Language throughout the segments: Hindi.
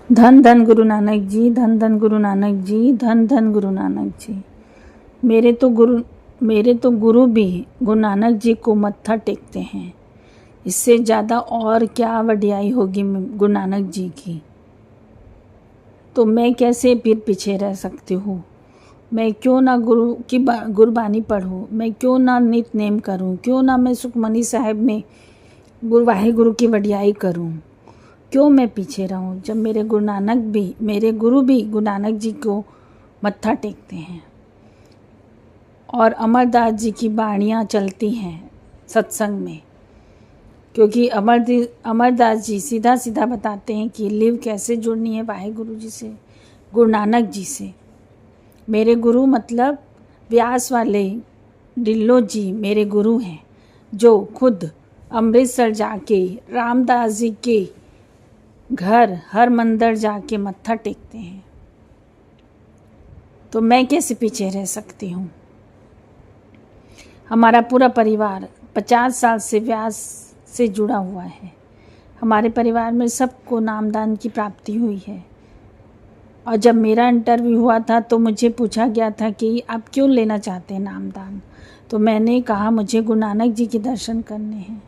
धन धन गुरु नानक जी, धन धन गुरु नानक जी, धन धन गुरु नानक जी। मेरे तो गुरु भी गुरु नानक जी को मत्था टेकते हैं। इससे ज़्यादा और क्या वडियाई होगी गुरु नानक जी की। तो मैं कैसे फिर पीछे रह सकती हूँ। मैं क्यों ना गुरु की गुरबानी पढ़ूँ, मैं क्यों ना नित नेम करूँ, क्यों ना मैं सुखमनी साहिब में वाहिगुरु की वडियाई करूँ। क्यों मैं पीछे रहूं जब मेरे गुरु भी गुरु नानक जी को मत्था टेकते हैं। और अमरदास जी की बाणियाँ चलती हैं सत्संग में, क्योंकि अमरदास जी सीधा सीधा बताते हैं कि लिव कैसे जुड़नी है वाहिगुरु जी से, गुरु नानक जी से। मेरे गुरु मतलब व्यास वाले डिल्लो जी मेरे गुरु हैं, जो खुद अमृतसर जाके रामदास जी के घर हर मंदिर जाके मत्था टेकते हैं। तो मैं कैसे पीछे रह सकती हूँ। हमारा पूरा परिवार 50 साल से व्यास से जुड़ा हुआ है। हमारे परिवार में सबको नामदान की प्राप्ति हुई है। और जब मेरा इंटरव्यू हुआ था तो मुझे पूछा गया था कि आप क्यों लेना चाहते हैं नामदान। तो मैंने कहा मुझे गुरु नानक जी के दर्शन करने हैं।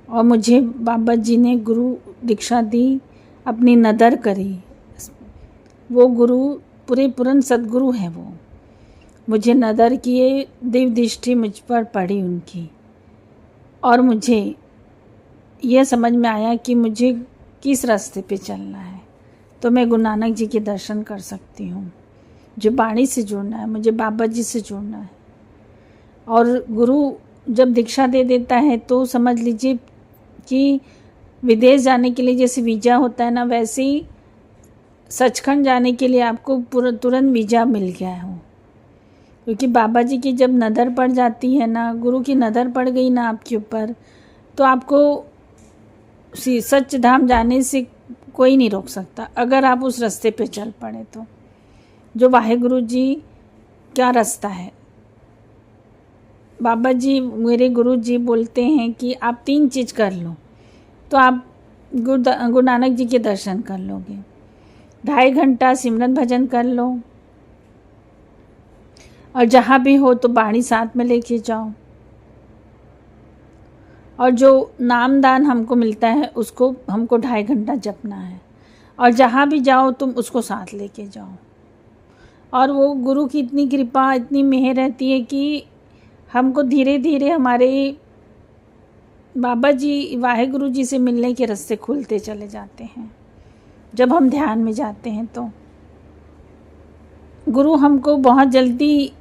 और मुझे बाबा जी ने गुरु दीक्षा दी, अपनी नदर करी। वो गुरु पूर्ण सद्गुरु हैं। वो मुझे नदर किए, दिव्य दृष्टि मुझ पर पड़ी उनकी। और मुझे यह समझ में आया कि मुझे किस रास्ते पे चलना है। तो मैं गुरु नानक जी के दर्शन कर सकती हूँ। मुझे बाणी से जुड़ना है, मुझे बाबा जी से जुड़ना है। और गुरु जब दीक्षा दे देता है तो समझ लीजिए कि विदेश जाने के लिए जैसे वीज़ा होता है ना, वैसे ही सचखंड जाने के लिए आपको तुरंत वीज़ा मिल गया हो। क्योंकि बाबा जी की जब नज़र पड़ जाती है ना, गुरु की नज़र पड़ गई ना आपके ऊपर, तो आपको सच धाम जाने से कोई नहीं रोक सकता, अगर आप उस रास्ते पे चल पड़े तो। जो वाहिगुरु जी क्या रास्ता है। बाबा जी मेरे गुरु जी बोलते हैं कि आप 3 चीज़ कर लो तो आप गुरु नानक जी के दर्शन कर लोगे। 2.5 घंटा सिमरन भजन कर लो, और जहाँ भी हो तो बाणी साथ में लेके जाओ। और जो नामदान हमको मिलता है उसको हमको 2.5 घंटा जपना है। और जहाँ भी जाओ तुम उसको साथ लेके जाओ। और वो गुरु की इतनी कृपा, इतनी मेहर रहती है कि हमको धीरे धीरे हमारे बाबा जी वाहिगुरु जी से मिलने के रास्ते खुलते चले जाते हैं। जब हम ध्यान में जाते हैं तो गुरु हमको बहुत जल्दी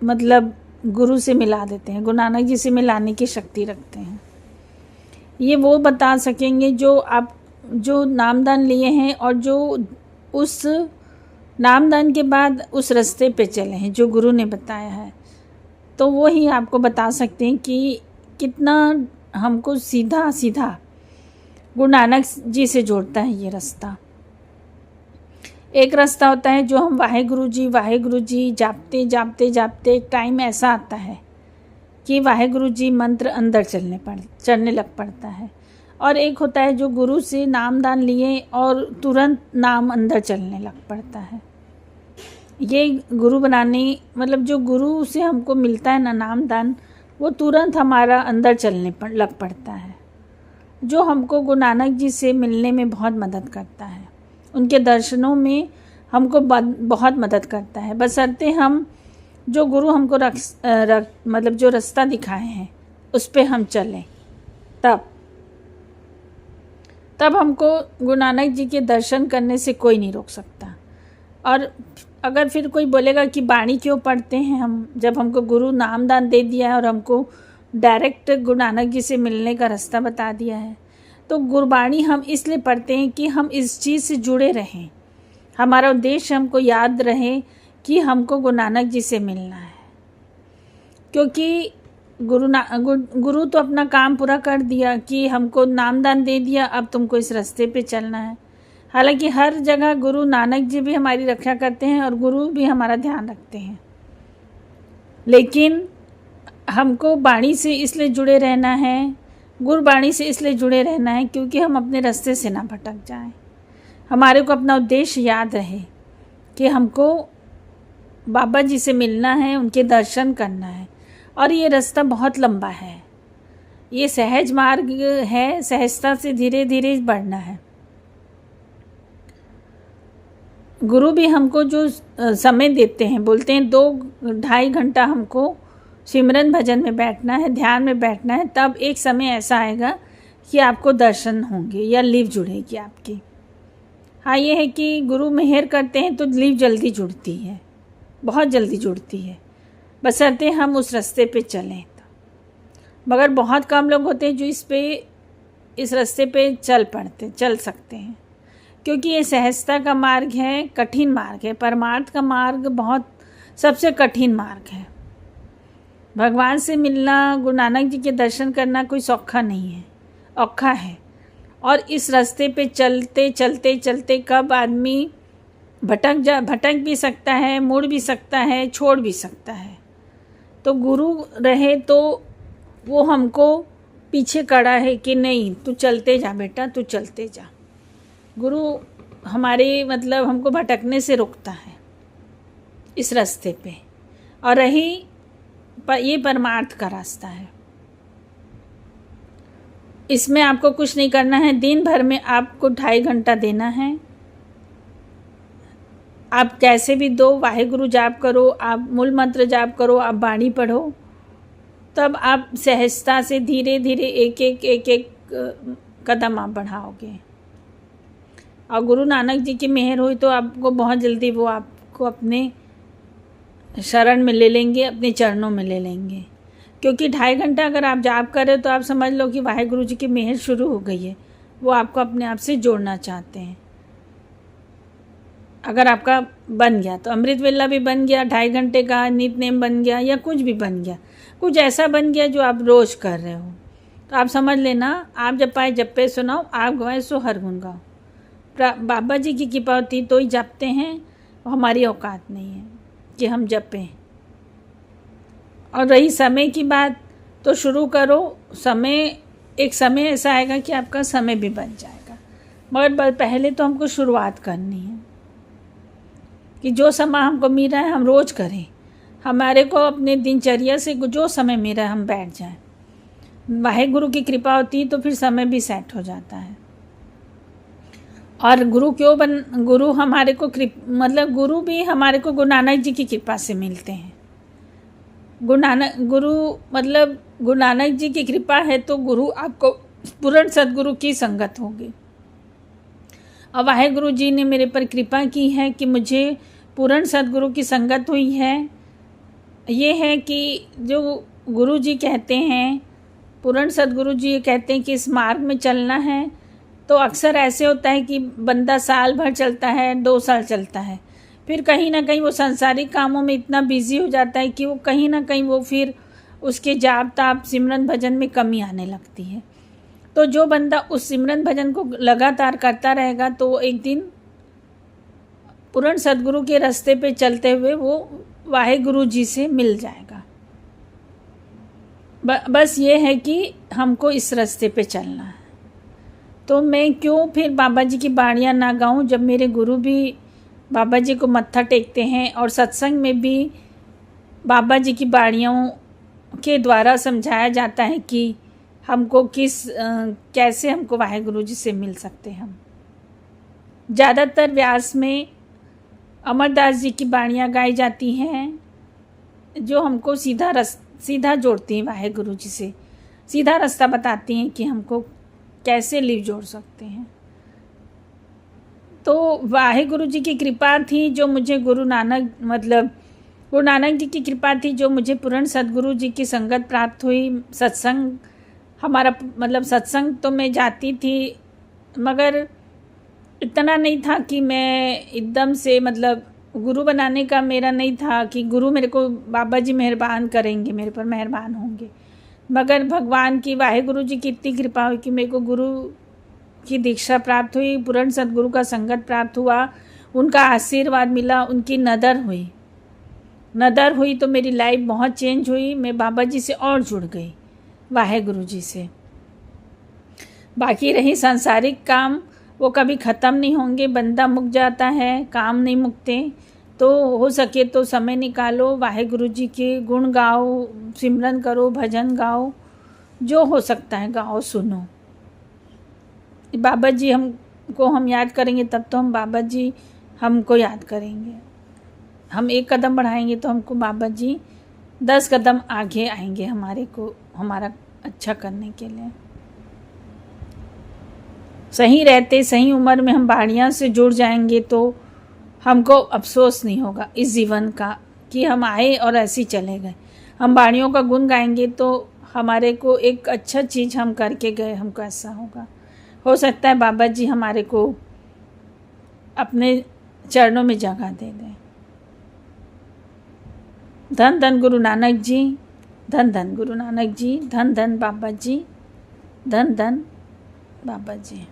मतलब गुरु से मिला देते हैं, गुरु नानक जी से मिलाने की शक्ति रखते हैं। ये वो बता सकेंगे जो नामदान लिए हैं और जो उस नामदान के बाद उस रास्ते पे चले हैं जो गुरु ने बताया है। तो वो ही आपको बता सकते हैं कि कितना हमको सीधा सीधा गुरु नानक जी से जोड़ता है ये रास्ता। एक रास्ता होता है जो हम वाहिगुरु जी जापते जापते जापते एक टाइम ऐसा आता है कि वाहिगुरु जी मंत्र अंदर चलने लग पड़ता है। और एक होता है जो गुरु से नामदान लिए और तुरंत नाम अंदर चलने लग पड़ता है। ये गुरु बनाने मतलब जो गुरु से हमको मिलता है ना नामदान, वो तुरंत हमारा अंदर चलने लग पड़ता है, जो हमको गुरु नानक जी से मिलने में बहुत मदद करता है। उनके दर्शनों में हमको बहुत मदद करता है, बशर्ते हम जो गुरु हमको मतलब जो रास्ता दिखाए हैं उस पे हम चलें। तब हमको गुरु नानक जी के दर्शन करने से कोई नहीं रोक सकता। और अगर फिर कोई बोलेगा कि बाणी क्यों पढ़ते हैं हम, जब हमको गुरु नामदान दे दिया है और हमको डायरेक्ट गुरु नानक जी से मिलने का रास्ता बता दिया है, तो गुरबाणी हम इसलिए पढ़ते हैं कि हम इस चीज़ से जुड़े रहें। हमारा उद्देश्य हमको याद रहे कि हमको गुरु नानक जी से मिलना है। क्योंकि गुरु तो अपना काम पूरा कर दिया कि हमको नामदान दे दिया, अब तुमको इस रास्ते पे चलना है। हालांकि हर जगह गुरु नानक जी भी हमारी रक्षा करते हैं और गुरु भी हमारा ध्यान रखते हैं, लेकिन हमको बाणी से इसलिए जुड़े रहना है गुरबाणी से इसलिए जुड़े रहना है क्योंकि हम अपने रास्ते से ना भटक जाएं। हमारे को अपना उद्देश्य याद रहे कि हमको बाबा जी से मिलना है, उनके दर्शन करना है। और ये रास्ता बहुत लंबा है, ये सहज मार्ग है, सहजता से धीरे धीरे बढ़ना है। गुरु भी हमको जो समय देते हैं, बोलते हैं 2-2.5 घंटा हमको सिमरन भजन में बैठना है, ध्यान में बैठना है, तब एक समय ऐसा आएगा कि आपको दर्शन होंगे या लीव जुड़ेगी आपकी। हाँ, ये है कि गुरु मेहर करते हैं तो लीव जल्दी जुड़ती है, बहुत जल्दी जुड़ती है, बशर्ते हम उस रास्ते पे चलें तो। मगर बहुत कम लोग होते हैं जो इस रास्ते पे चल सकते हैं, क्योंकि ये सहजता का मार्ग है, कठिन मार्ग है। परमार्थ का मार्ग बहुत सबसे कठिन मार्ग है। भगवान से मिलना, गुरु नानक जी के दर्शन करना कोई सौखा नहीं है, औखा है। और इस रास्ते पे चलते चलते चलते कब आदमी भटक भी सकता है, मुड़ भी सकता है, छोड़ भी सकता है। तो गुरु रहे तो वो हमको पीछे खड़ा है कि नहीं, तू चलते जा बेटा, तू चलते जा। गुरु हमारे मतलब हमको भटकने से रोकता है इस रास्ते पे। और ये परमार्थ का रास्ता है, इसमें आपको कुछ नहीं करना है। दिन भर में आपको 2.5 घंटा देना है। आप कैसे भी दो, वाहेगुरु जाप करो, आप मूल मंत्र जाप करो, आप बाणी पढ़ो, तब आप सहजता से धीरे धीरे एक एक कदम आप बढ़ाओगे। और गुरु नानक जी की मेहर हुई तो आपको बहुत जल्दी वो आपको अपने शरण में ले लेंगे, अपने चरणों में ले लेंगे। क्योंकि 2.5 घंटा अगर आप जाप कर रहे हो तो आप समझ लो कि वाहेगुरु जी की मेहर शुरू हो गई है, वो आपको अपने आप से जोड़ना चाहते हैं। अगर आपका बन गया तो अमृत वेला भी बन गया, 2.5 घंटे का नित्य बन गया, या कुछ भी बन गया, कुछ ऐसा बन गया जो आप रोज कर रहे हो, तो आप समझ लेना, आप जब पाए जब पे सुनाओ, आप गवाए सो हर गुण गाओ। बाबा जी की कृपा होती तो ही जपते हैं, हमारी औकात नहीं है कि हम जपें। और रही समय की बात, तो शुरू करो। एक समय ऐसा आएगा कि आपका समय भी बन जाएगा, मगर पहले तो हमको शुरुआत करनी है कि जो समय हमको मिल रहा है हम रोज़ करें। हमारे को अपने दिनचर्या से जो समय मिल रहा है हम बैठ जाएं। वाहेगुरु की कृपा होती है तो फिर समय भी सेट हो जाता है। और गुरु हमारे को मतलब गुरु भी हमारे को गुरु नानक जी की कृपा से मिलते हैं। गुरु नानक जी की कृपा है तो गुरु आपको पूर्ण सद्गुरु की संगत होगी। और वाहेगुरु जी ने मेरे पर कृपा की है कि मुझे पूर्ण सद्गुरु की संगत हुई है। ये है कि जो गुरु जी कहते हैं, पूर्ण सद्गुरु जी ये कहते हैं कि इस मार्ग में चलना है, तो अक्सर ऐसे होता है कि बंदा साल भर चलता है, 2 साल चलता है, फिर कहीं ना कहीं वो सांसारिक कामों में इतना बिजी हो जाता है कि वो कहीं ना कहीं वो फिर उसके जाप ताप सिमरन भजन में कमी आने लगती है। तो जो बंदा उस सिमरन भजन को लगातार करता रहेगा तो एक दिन पूर्ण सद्गुरु के रास्ते पे चलते हुए वो वाहेगुरु जी से मिल जाएगा। बस ये है कि हमको इस रास्ते पे चलना है। तो मैं क्यों फिर बाबा जी की बाणियाँ ना गाऊं, जब मेरे गुरु भी बाबा जी को मत्था टेकते हैं और सत्संग में भी बाबा जी की बाणियों के द्वारा समझाया जाता है कि हमको कैसे हमको वाहेगुरु जी से मिल सकते हैं। हम ज़्यादातर व्यास में अमरदास जी की बाणियाँ गाई जाती हैं जो हमको सीधा जोड़ती हैं वाहेगुरु जी से, सीधा रास्ता बताती हैं कि हमको कैसे लिव जोड़ सकते हैं। तो वाहेगुरु जी की कृपा थी जो मुझे गुरु नानक जी की कृपा थी जो मुझे पूर्ण सद्गुरु जी की संगत प्राप्त हुई। सत्संग सत्संग तो मैं जाती थी, मगर इतना नहीं था कि मैं एकदम से गुरु बनाने का मेरा नहीं था कि गुरु मेरे को बाबा जी मेहरबान करेंगे, मेरे पर मेहरबान होंगे। मगर भगवान की वाहेगुरु जी की इतनी कृपा हुई कि मेरे को गुरु की दीक्षा प्राप्त हुई, पूर्ण सद्गुरु का संगत प्राप्त हुआ, उनका आशीर्वाद मिला, उनकी नदर हुई तो मेरी लाइफ बहुत चेंज हुई। मैं बाबा जी से और जुड़ गई, वाहेगुरु जी से। बाकी रही सांसारिक काम, वो कभी ख़त्म नहीं होंगे। बंदा मुक जाता है, काम नहीं मुकते। तो हो सके तो समय निकालो, वाहेगुरु जी के गुण गाओ, सिमरन करो, भजन गाओ, जो हो सकता है गाओ, सुनो। बाबा जी हमको हम याद करेंगे तब तो हम बाबा जी हमको याद करेंगे। हम एक कदम बढ़ाएंगे तो हमको बाबा जी 10 कदम आगे आएंगे हमारा अच्छा करने के लिए। सही रहते सही उम्र में हम बाड़ियाँ से जुड़ जाएंगे तो हमको अफसोस नहीं होगा इस जीवन का कि हम आए और ऐसे ही चले गए। हम बाड़ियों का गुण गाएंगे तो हमारे को एक अच्छा चीज़ हम करके गए, हमको ऐसा होगा। हो सकता है बाबा जी हमारे को अपने चरणों में जगह दे दें। धन धन गुरु नानक जी, धन धन गुरु नानक जी, धन धन बाबा जी, धन धन बाबा जी।